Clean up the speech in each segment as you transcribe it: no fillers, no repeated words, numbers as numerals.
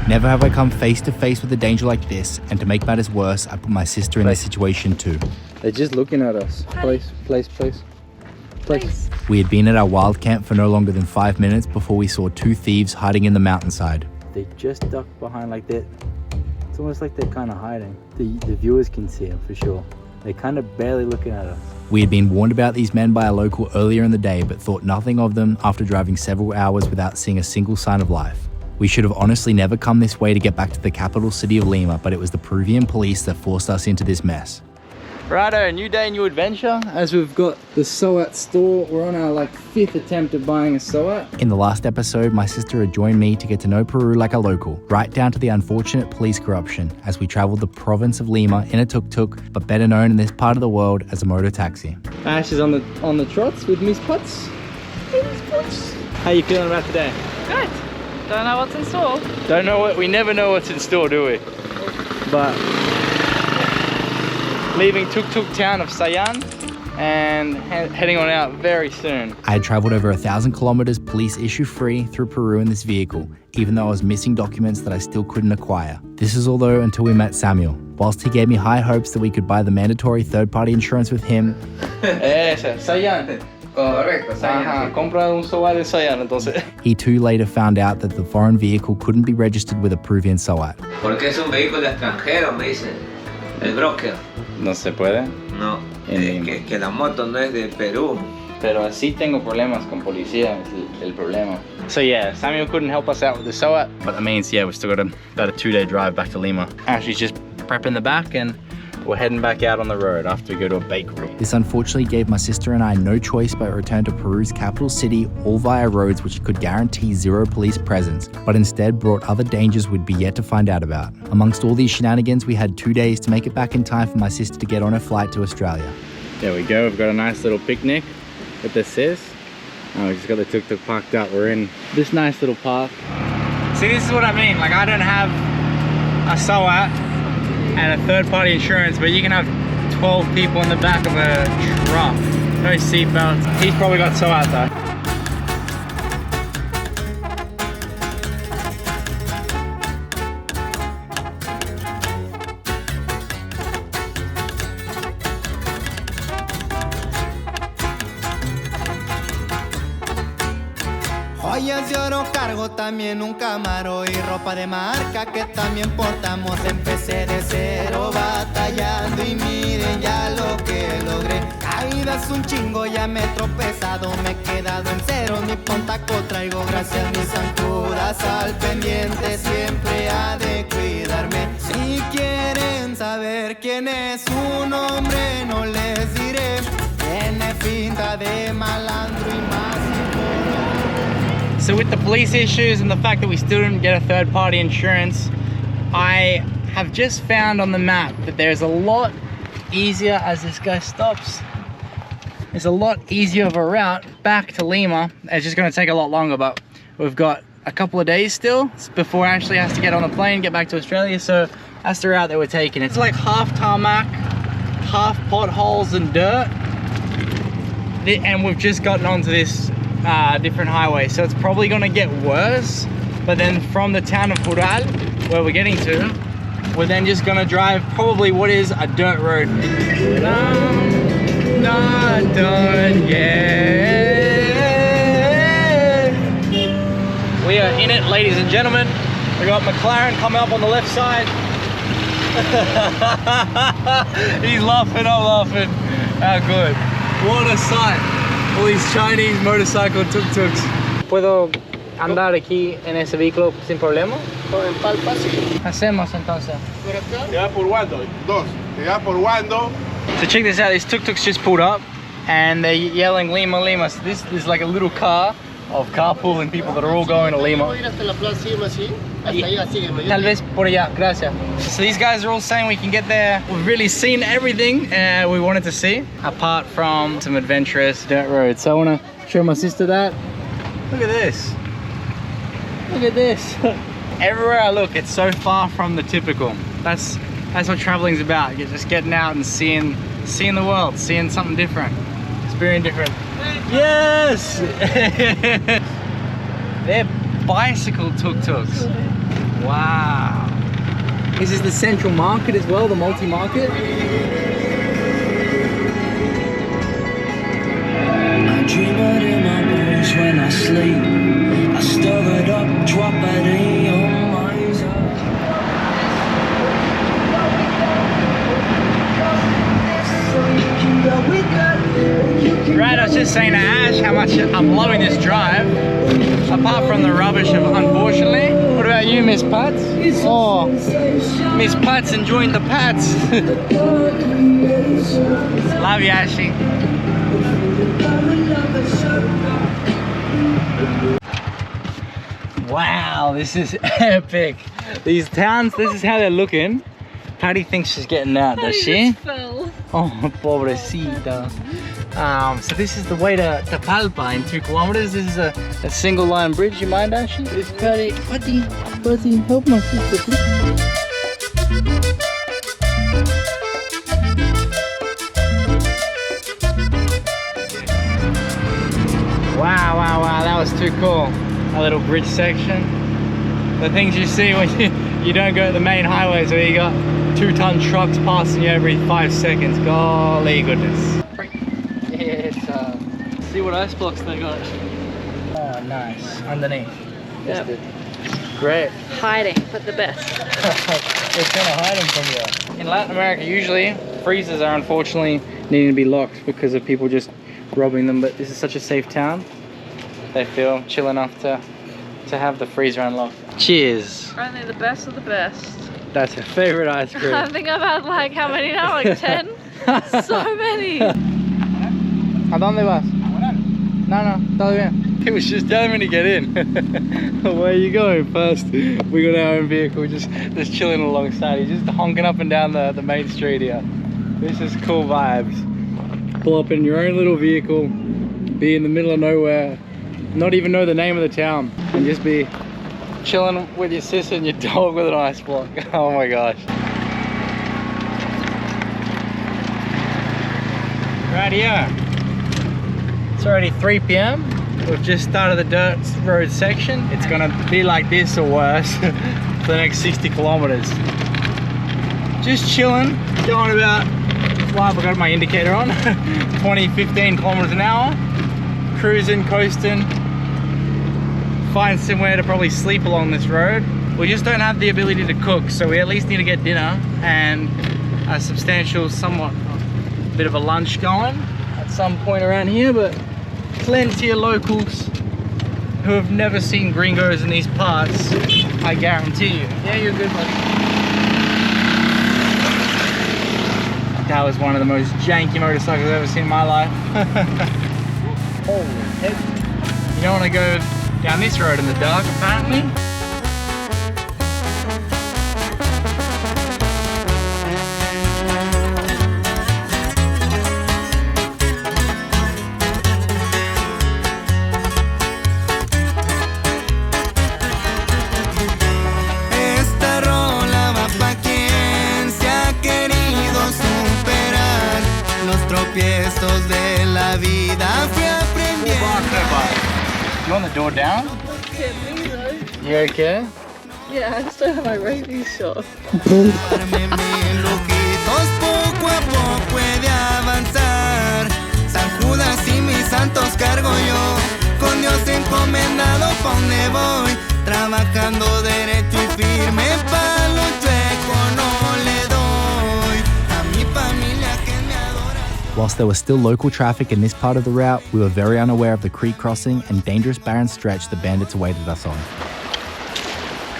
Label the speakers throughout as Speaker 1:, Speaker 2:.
Speaker 1: Never have I come face to face with a danger like this, and to make matters worse, I put my sister in this situation too.
Speaker 2: They're just looking at us. Place.
Speaker 1: We had been at our wild camp for no longer than 5 minutes before we saw two thieves hiding in the mountainside.
Speaker 2: They just ducked behind like that. It's almost like they're kind of hiding. The viewers can see them for sure. They're kind of barely looking at us.
Speaker 1: We had been warned about these men by a local earlier in the day, but thought nothing of them after driving several hours without seeing a single sign of life. We should have honestly never come this way to get back to the capital city of Lima, but it was the Peruvian police that forced us into this mess.
Speaker 2: Righto, new day, new adventure. As we've got the Soat store, we're on our 5th attempt at buying a Soat.
Speaker 1: In the last episode, my sister had joined me to get to know Peru like a local, right down to the unfortunate police corruption as we traveled the province of Lima in a tuk-tuk, but better known in this part of the world as a motor taxi.
Speaker 2: Ash is on the trots with Miss Putz. Hey, Miss Putz. How you feeling about today?
Speaker 3: Good. Don't know what's in store.
Speaker 2: Don't know what, we never know what's in store, do we? But leaving tuk-tuk town of Sayan and heading on out very soon.
Speaker 1: I had traveled over 1,000 kilometers police issue free through Peru in this vehicle, even though I was missing documents that I still couldn't acquire. This is although until we met Samuel. Whilst he gave me high hopes that we could buy the mandatory third-party insurance with him.
Speaker 2: Sayan. Correcto, Sayan. Compra un Soat de Sayan, entonces.
Speaker 1: He too later found out that the foreign vehicle couldn't be registered with a Peruvian Soat.
Speaker 4: Porque es un vehículo extranjero, me dicen. El broker.
Speaker 2: No se puede.
Speaker 4: No, que la moto no es de Perú.
Speaker 2: Pero así tengo problemas con policía, es el problema. So yeah, Samuel couldn't help us out with the Soat. But that means, yeah, we still got about a 2-day drive back to Lima. Ashley's just prepping the back and we're heading back out on the road after we go to a bakery.
Speaker 1: This unfortunately gave my sister and I no choice but return to Peru's capital city, all via roads which could guarantee zero police presence, but instead brought other dangers we'd be yet to find out about. Amongst all these shenanigans, we had 2 days to make it back in time for my sister to get on her flight to Australia.
Speaker 2: There we go, we've got a nice little picnic with the sis. Oh, we just got the tuk-tuk parked up. We're in this nice little park. See, this is what I mean. I don't have a Soat and a third-party insurance, but you can have 12 people in the back of a truck. No seatbelts. He's probably got Soat though.
Speaker 5: Joyas de oro cargo, también un camaro y ropa de marca que también portamos. Empecé de cero batallando y miren ya lo que logré. Caídas un chingo, ya me he tropezado, me he quedado en cero. Mi pontaco traigo gracias mis zancudas al pendiente, siempre ha de cuidarme. Si quieren saber quién es un hombre, no les diré. Tiene pinta de malandro y más.
Speaker 2: So with the police issues and the fact that we still didn't get a third-party insurance, I have just found on the map that there's a lot easier, as this guy stops, there's a lot easier of a route back to Lima. It's just going to take a lot longer, but we've got a couple of days still before Ashley has to get on a plane, get back to Australia. So that's the route that we're taking. It's like half tarmac, half potholes and dirt, and we've just gotten onto this different highway, so it's probably gonna get worse. But then from the town of Hural, where we're getting to, we're then just gonna drive probably what is a dirt road. Not done yet. We are in it, ladies and gentlemen. We got McLaren coming up on the left side. He's laughing, I'm laughing. How good. What a sight. All these Chinese motorcycle tuk-tuks. ¿Puedo andar aquí en ese vehículo sin problema?
Speaker 6: En Palpa, sí.
Speaker 2: Hacemos entonces.
Speaker 6: ¿Por acá?
Speaker 4: Te das por Wando, dos. Te das por Wando.
Speaker 2: So check this out, these tuk-tuks just pulled up and they're yelling Lima, Lima. So this is like a little car of carpooling people that are all going to Lima.
Speaker 6: ¿Puedo ir hasta la plaza? Sígueme así. Hasta allá, sígueme.
Speaker 2: Tal vez por allá, gracias. So these guys are all saying we can get there. We've really seen everything we wanted to see, apart from some adventurous dirt roads. So I want to show my sister that. Look at this. Look at this. Everywhere I look, it's so far from the typical. That's what traveling's about. You're just getting out and seeing the world, seeing something different, experiencing different. Yes! They're bicycle tuk-tuks. Wow. This is the central market as well, the multi-market.
Speaker 7: I dream it in my bones when I sleep. I stir it up, drop it in your mind's eye.
Speaker 2: Right, I was just saying to Ash how much I'm loving this drive. Apart from the rubbish of unfortunately. What about you, Miss Putz? Oh, Miss Putz enjoying the pats. Love you, Ashy. Wow, this is epic. These towns, this is how they're looking. Patty thinks she's getting out, does she?
Speaker 3: Fell.
Speaker 2: Oh, pobrecita. So this is the way to Palpa in 2 kilometers. This is a single line bridge. You mind, Ashley? It's Patty, help my sister, please. Wow, that was too cool. A little bridge section. The things you see when you don't go to the main highways where you got 2-ton trucks passing you every 5 seconds. Golly goodness. Yeah, see what ice blocks they got. Oh, nice. Underneath.
Speaker 3: Yep.
Speaker 2: Great.
Speaker 3: Hiding, but the best.
Speaker 2: It's gonna hide them from you. In Latin America, usually freezers are unfortunately needing to be locked because of people just robbing them. But this is such a safe town. They feel chill enough to have the freezer unlocked. Cheers.
Speaker 3: Only the best of the best.
Speaker 2: That's your favorite ice cream.
Speaker 3: I think I've had like how many now? Like 10? So many.
Speaker 2: ¿A dónde vas? No, todo bien. He was just telling me to get in. Where are you going first? We got our own vehicle, just chilling alongside. He's just honking up and down the main street here. This is cool vibes. Pull up in your own little vehicle, be in the middle of nowhere, not even know the name of the town, and just be chilling with your sister and your dog with an ice block. Oh my gosh. Right here. It's already 3 p.m. We've just started the dirt road section. It's gonna be like this or worse for the next 60 kilometers. Just chilling, going about, well, I've got my indicator on, 15 kilometers an hour. Cruising, coasting. Find somewhere to probably sleep along this road. We just don't have the ability to cook, so we at least need to get dinner and a substantial, somewhat bit of a lunch going at some point around here, but plenty of locals who have never seen gringos in these parts, I guarantee you. Yeah, you're good, buddy. That was one of the most janky motorcycles I've ever seen in my life. Holy heck. You don't want to go down this road in the dark, apparently.
Speaker 5: Esta rola va pa' quien se ha querido superar los tropiezos de la vida. Fui aprendiendo.
Speaker 2: You want the door down? You okay?
Speaker 3: Yeah, I just don't have my rabies shot.
Speaker 5: Darme mil lujitos, poco a poco puede avanzar. San Judas y mis santos cargo yo, con Dios encomendado pa' donde voy, trabajando derecho y firme, pa' lo chueco no le doy. A mi familia que me adora.
Speaker 1: Whilst there was still local traffic in this part of the route, we were very unaware of the creek crossing and dangerous barren stretch the bandits awaited us on.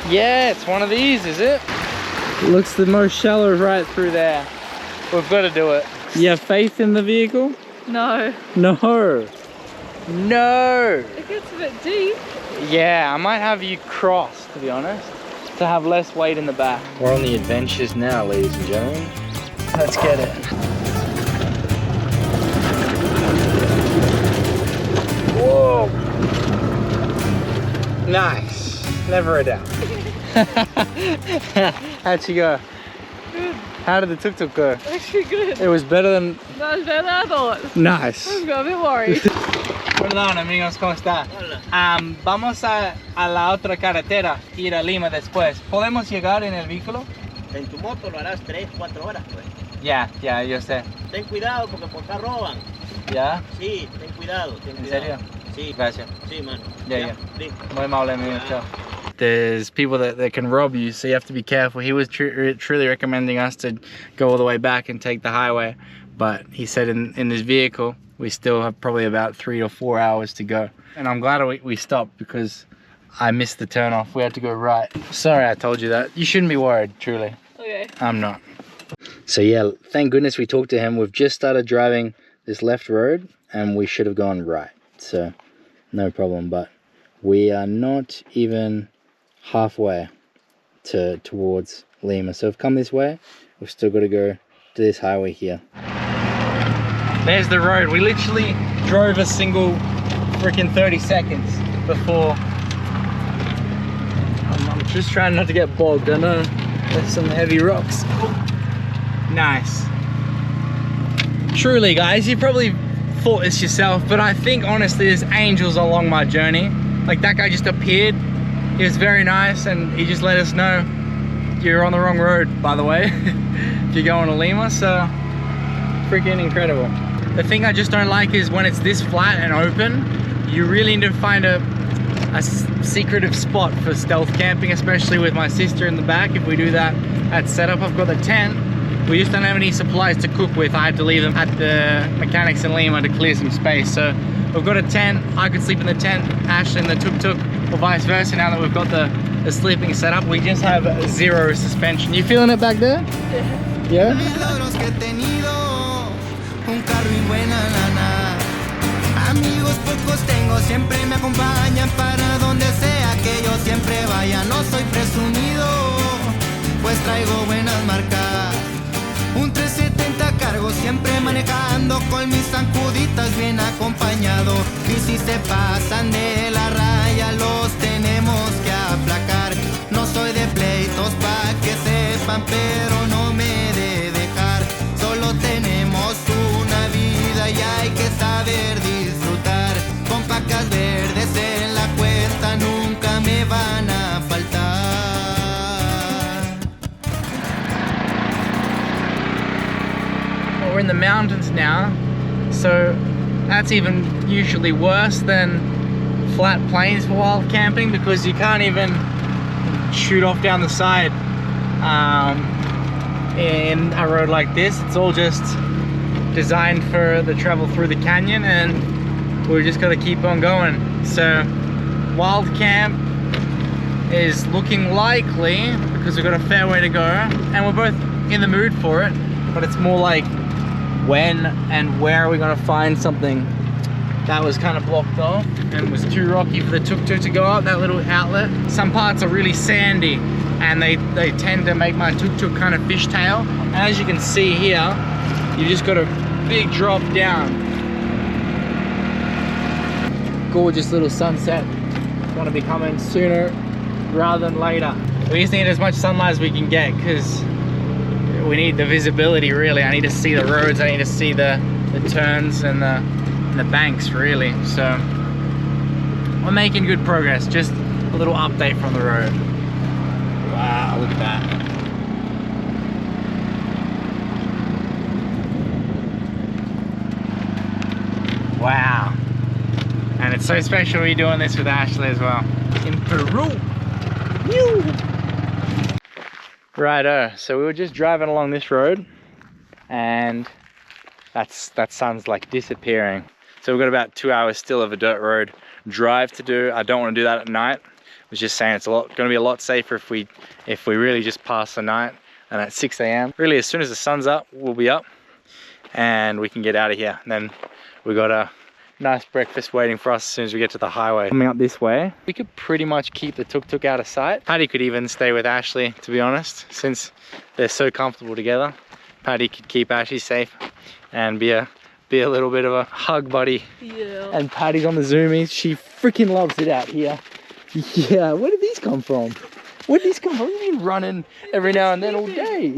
Speaker 2: Yeah, it's one of these, is it? Looks the most shallow right through there. We've got to do it. You have faith in the vehicle?
Speaker 3: No.
Speaker 2: No. No.
Speaker 3: It gets a bit deep.
Speaker 2: Yeah, I might have you cross, to be honest, to have less weight in the back. We're on the adventures now, ladies and gentlemen. Let's get it. Whoa. Nice. Never a doubt. How'd she go?
Speaker 3: Good.
Speaker 2: How did the tuk-tuk go?
Speaker 3: Actually good.
Speaker 2: It was better than...
Speaker 3: That was better than I thought.
Speaker 2: Nice.
Speaker 3: I got a bit worried.
Speaker 2: Perdón, amigos, ¿cómo está? Vamos a la otra carretera, ir a Lima después. ¿Podemos llegar en el vehículo?
Speaker 6: En tu moto lo harás 3, 4 horas, pues.
Speaker 2: Ya, yo sé.
Speaker 6: Ten cuidado porque por acá roban.
Speaker 2: ¿Ya?
Speaker 6: Sí, ten cuidado, ten
Speaker 2: ¿En
Speaker 6: cuidado.
Speaker 2: serio?
Speaker 6: Sí.
Speaker 2: Gracias.
Speaker 6: Sí, mano.
Speaker 2: Yeah.
Speaker 6: Listo.
Speaker 2: Muy amable, amigo. Chao. There's people that can rob you, so you have to be careful. He was truly recommending us to go all the way back and take the highway, but he said in this vehicle we still have probably about 3 or 4 hours to go. And I'm glad we stopped because I missed the turn off. We had to go right. Sorry I told you that. You shouldn't be worried, truly.
Speaker 3: Okay.
Speaker 2: I'm not. So yeah, thank goodness we talked to him. We've just started driving this left road and we should have gone right. So no problem, but we are not even halfway towards Lima. So we've come this way, we've still got to go to this highway here. There's the road. We literally drove a single freaking 30 seconds before. I'm just trying not to get bogged. I know there's some heavy rocks. Oh, nice. Truly, guys, you probably thought this yourself, but I think honestly there's angels along my journey. Like, that guy just appeared. He was very nice and he just let us know you're on the wrong road, by the way, if you're going to Lima. So freaking incredible. The thing I just don't like is when it's this flat and open, you really need to find a secretive spot for stealth camping, especially with my sister in the back. If we do that at setup, I've got the tent. We just don't have any supplies to cook with. I had to leave them at the mechanics in Lima to clear some space. So we've got a tent. I could sleep in the tent, Ashley in the tuk-tuk, or vice versa. Now that we've got the sleeping setup, we just have 0 suspension. You feeling it back there? Yeah?
Speaker 5: Un carro y buena lana. Amigos pocos tengo, siempre me acompañan para donde sea que yo siempre vaya. No soy presumido, pues traigo buenas marcas. Un 370 cargo, siempre manejando con mis zancuditas bien acompañado. Y si se pasan de la raya, los tenemos que aplacar. No soy de pleitos pa' que sepan, pero no me de dejar. Solo tenemos una vida y hay que saber disfrutar. Con pacas verdes en la cuesta nunca me van a faltar.
Speaker 2: Well, we're in the mountains now, so that's even usually worse than flat plains for wild camping because you can't even shoot off down the side in a road like this. It's all just designed for the travel through the canyon and we're just got to keep on going. So wild camp is looking likely because we've got a fair way to go and we're both in the mood for it, but it's more like when and where are we going to find something that was kind of blocked off and was too rocky for the tuk-tuk to go up that little outlet. Some parts are really sandy and they tend to make my tuk-tuk kind of fishtail. And as you can see here, you just got a big drop down. Gorgeous little sunset. Gonna be coming sooner rather than later. We just need as much sunlight as we can get because we need the visibility really. I need to see the roads, I need to see the turns and the banks really. So we're making good progress. Just a little update from the road. Wow, look at that. Wow. And it's so special we're doing this with Ashley as well. In Peru. Woo! Righto, so we were just driving along this road and that sun's like disappearing. So we've got about 2 hours still of a dirt road drive to do. I don't want to do that at night. I was just saying it's going to be a lot safer if we really just pass the night and at 6 a.m. Really, as soon as the sun's up, we'll be up and we can get out of here. And then we got a nice breakfast waiting for us as soon as we get to the highway. Coming up this way, we could pretty much keep the tuk-tuk out of sight. Paddy could even stay with Ashley, to be honest, since they're so comfortable together. Paddy could keep Ashley safe and be a little bit of a hug buddy.
Speaker 3: Yeah.
Speaker 2: And Paddy's on the zoomies. She freaking loves it out here. Yeah, where did these come from? Where did these come from? You've been running every now and then all day.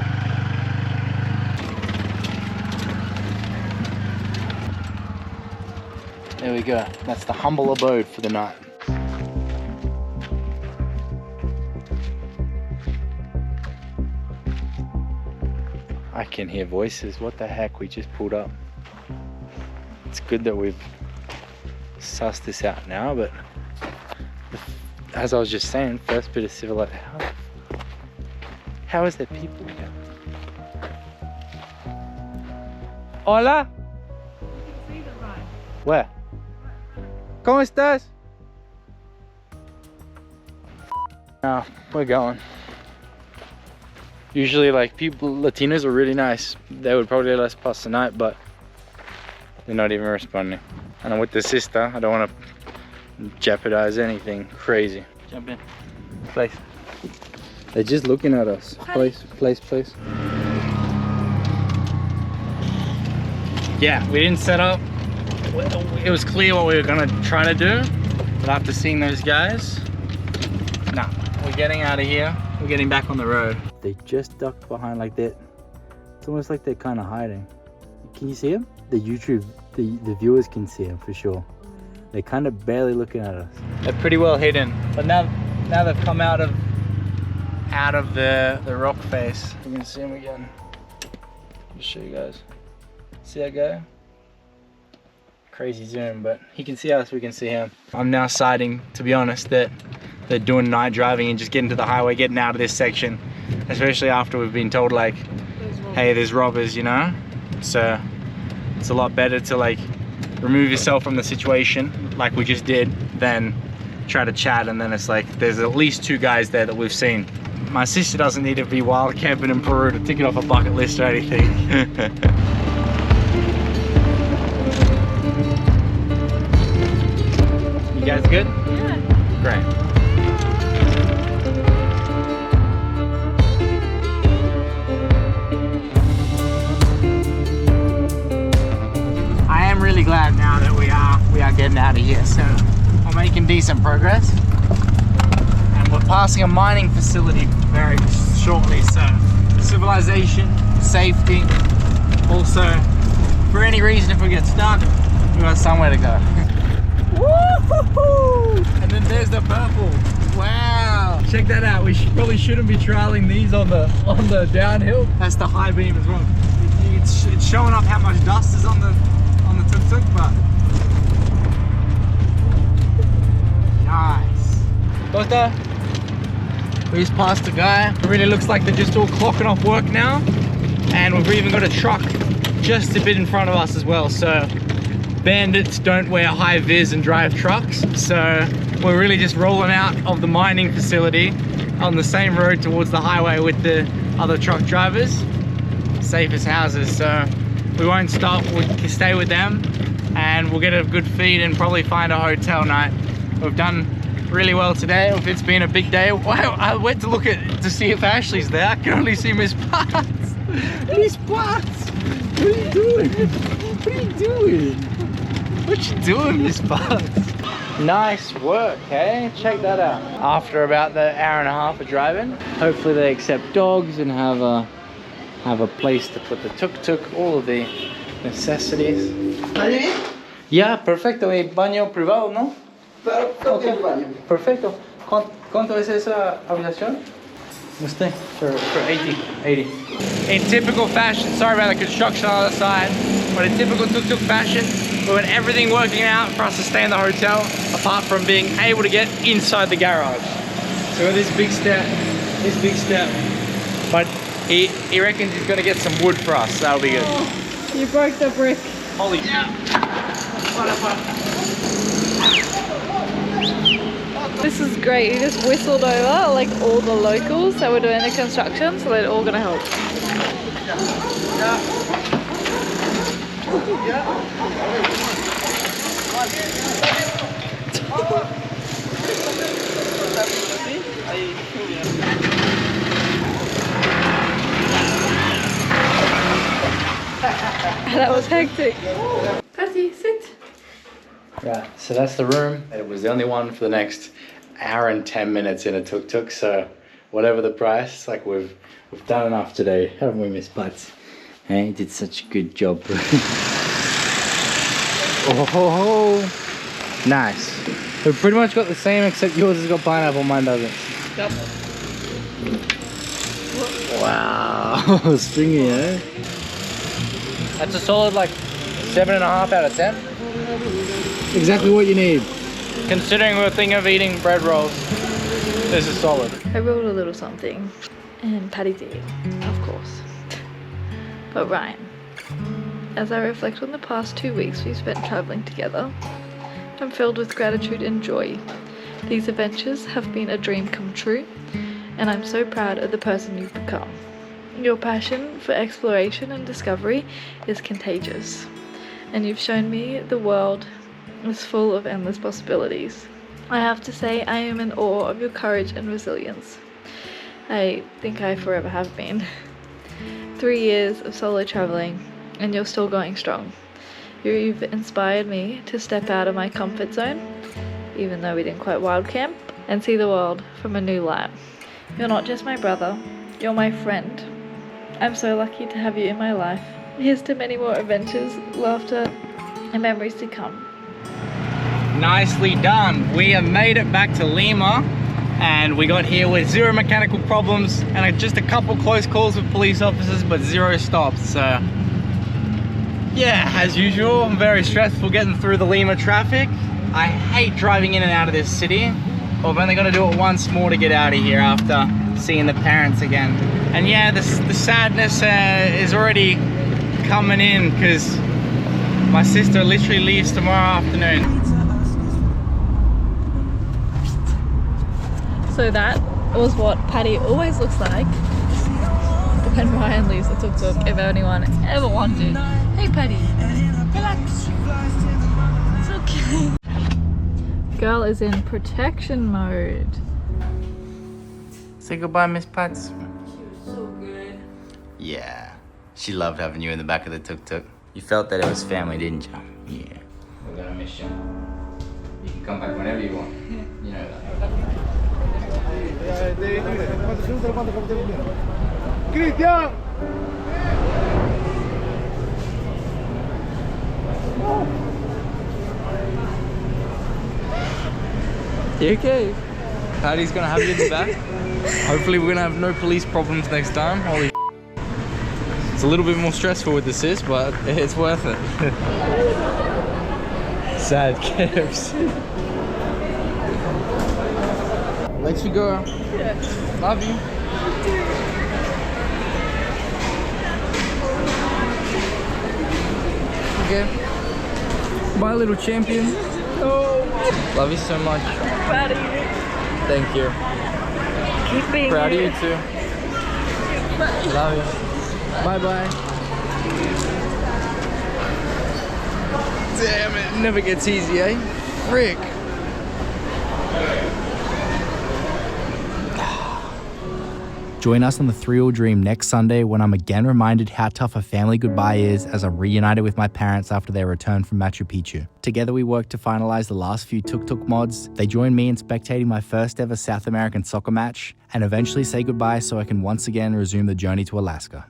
Speaker 2: There we go. That's the humble abode for the night. I can hear voices. What the heck? We just pulled up. It's good that we've sussed this out now, but as I was just saying, first bit of civilization. How is there people here? Hola? Where? ¿Cómo estás? Now we're going. Usually, like, people, Latinos are really nice. They would probably let us pass the night, but they're not even responding. And I'm with the sister. I don't want to jeopardize anything crazy. Jump in. Place. They're just looking at us. Place. Yeah, we didn't set up. It was clear what we were gonna try to do, but after seeing those guys, nah, we're getting out of here. We're getting back on the road. They just ducked behind like that. It's almost like they're kind of hiding. Can you see them? The viewers can see them for sure. They're kind of barely looking at us. They're pretty well hidden, but now they've come out of the rock face. You can see them again. I'll show you guys. See that guy? Crazy zoom, but he can see us, we can see him. I'm now siding, to be honest, that they're doing night driving and just getting to the highway, getting out of this section, especially after we've been told, like, hey, there's robbers, you know? So it's a lot better to, like, remove yourself from the situation like we just did than try to chat, and then it's like there's at least 2 guys there that we've seen. My sister doesn't need to be wild camping in Peru to tick it off a bucket list or anything. You guys good? Yeah. Great. I am really glad now that we are getting out of here. So we're making decent progress, and we're passing a mining facility very shortly. So civilization, safety. Also, for any reason, if we get stuck, we got somewhere to go. Woo-hoo-hoo! And then there's the purple. Wow! Check that out. We probably shouldn't be trialing these on the downhill. That's the high beam as well. It's showing up how much dust is on the tuk-tuk, but nice. Doctor, we just passed a guy. It really looks like they're just all clocking off work now, and we've even got a truck just a bit in front of us as well. So bandits don't wear high vis and drive trucks, so we're really just rolling out of the mining facility on the same road towards the highway with the other truck drivers. Safe as houses, so we won't stop. We'll stay with them and we'll get a good feed and probably find a hotel night. We've done really well today. If it's been a big day, wow, I went to look to see if Ashley's there. I can only see Miss Potts. Miss Potts, what are you doing? What are you doing? What you doing, Miss Potts? Nice work, hey? Check that out. After about the hour and a half of driving, hopefully they accept dogs and have a place to put the tuk-tuk, all of the necessities. Yeah, perfecto. Y baño privado, ¿no?
Speaker 8: Claro, okay. Baño.
Speaker 2: Perfecto. ¿Cuánto es esa habitación? Usted? For 80. In typical fashion, sorry about the construction on the other side, but in typical tuk-tuk fashion, we want everything working out for us to stay in the hotel, apart from being able to get inside the garage. So with this big step, but he reckons he's gonna get some wood for us, so that'll be good.
Speaker 3: Oh, you broke the brick.
Speaker 2: Holy yeah.
Speaker 3: This is great. You just whistled over like all the locals that were doing the construction, so they're all gonna help. That was hectic. Patty, sit.
Speaker 2: Right, so that's the room. It was the only one for the next hour and 10 minutes in a tuk-tuk, so whatever the price, like we've done enough today, haven't we, Miss Butts? Hey, you did such a good job. Oh, nice. We've pretty much got the same, except yours has got pineapple, mine doesn't.
Speaker 3: Yep.
Speaker 2: Wow, stringy, eh? That's a solid like 7.5 out of 10. Exactly what you need. Considering we're thinking of eating bread rolls, this is solid.
Speaker 3: I wrote a little something, and Patty did, of course. But Ryan, as I reflect on the past 2 weeks we've spent traveling together, I'm filled with gratitude and joy. These adventures have been a dream come true, and I'm so proud of the person you've become. Your passion for exploration and discovery is contagious, and you've shown me the world is full of endless possibilities. I have to say I am in awe of your courage and resilience. I think I forever have been. 3 years of solo traveling, and you're still going strong. You've inspired me to step out of my comfort zone, even though we didn't quite wild camp, and see the world from a new light. You're not just my brother, you're my friend. I'm so lucky to have you in my life. Here's to many more adventures, laughter, and memories to come.
Speaker 2: Nicely done. We have made it back to Lima, and we got here with 0 mechanical problems and just a couple close calls with police officers, but 0 stops. So yeah, as usual, very stressful getting through the Lima traffic. I hate driving in and out of this city. But I'm only gonna do it once more to get out of here after seeing the parents again. And yeah, the sadness is already coming in because my sister literally leaves tomorrow afternoon.
Speaker 3: So that was what Patty always looks like when Ryan leaves the tuk-tuk, if anyone ever wanted. Hey Patty, relax. It's okay. Girl is in protection mode.
Speaker 2: Say goodbye, Miss Pats.
Speaker 3: She was so good.
Speaker 1: Yeah, she loved having you in the back of the tuk-tuk. You felt that it was family, didn't you? Yeah.
Speaker 2: We're gonna miss you. You can come back whenever you want. You know that.
Speaker 8: Cristian!
Speaker 2: You okay? Patty's gonna have you in the back. Hopefully we're gonna have no police problems next time. Holy It's a little bit more stressful with the sis, but it's worth it. Sad Kevs. Let you go.
Speaker 3: Yeah.
Speaker 2: Love you. Okay. Bye, little champion. Oh. Love you so much.
Speaker 3: Proud of you.
Speaker 2: Thank you.
Speaker 3: Keep being
Speaker 2: Proud of
Speaker 3: you.
Speaker 2: you too. Love you. Bye bye. Damn it, never gets easy, eh? Frick.
Speaker 1: Join us on the Thrill Dream next Sunday when I'm again reminded how tough a family goodbye is as I'm reunited with my parents after their return from Machu Picchu. Together we work to finalize the last few tuk-tuk mods. They join me in spectating my first ever South American soccer match and eventually say goodbye so I can once again resume the journey to Alaska.